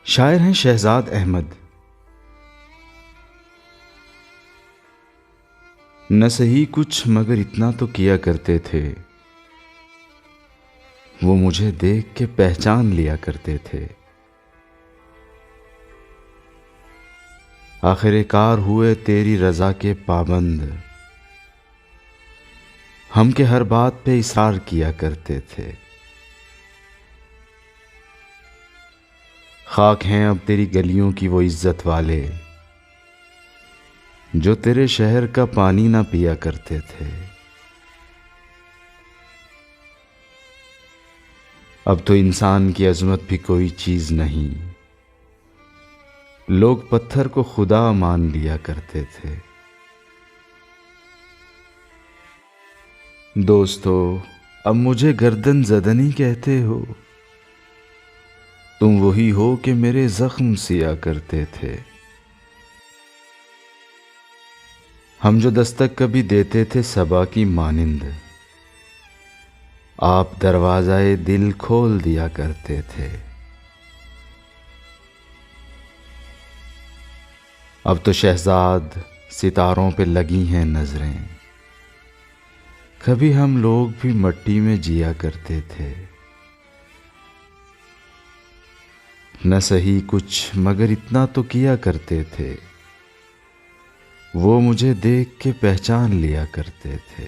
शायर हैं शहजाद अहमद। न सही कुछ मगर इतना तो किया करते थे, वो मुझे देख के पहचान लिया करते थे। आखिरकार हुए तेरी रजा के पाबंद, हम के हर बात पे इसार किया करते थे। खाक हैं अब तेरी गलियों की वो इज्जत वाले, जो तेरे शहर का पानी ना पिया करते थे। अब तो इंसान की अजमत भी कोई चीज नहीं, लोग पत्थर को खुदा मान लिया करते थे। दोस्तों, अब मुझे गर्दन ज़दनी कहते हो, तुम वही हो कि मेरे जख्म सिया करते थे। हम जो दस्तक कभी देते थे सबा की मानिंद, आप दरवाज़ाए दिल खोल दिया करते थे। अब तो शहजाद सितारों पे लगी हैं नजरें, कभी हम लोग भी मट्टी में जिया करते थे। न सही कुछ मगर इतना तो किया करते थे, वो मुझे देख के पहचान लिया करते थे।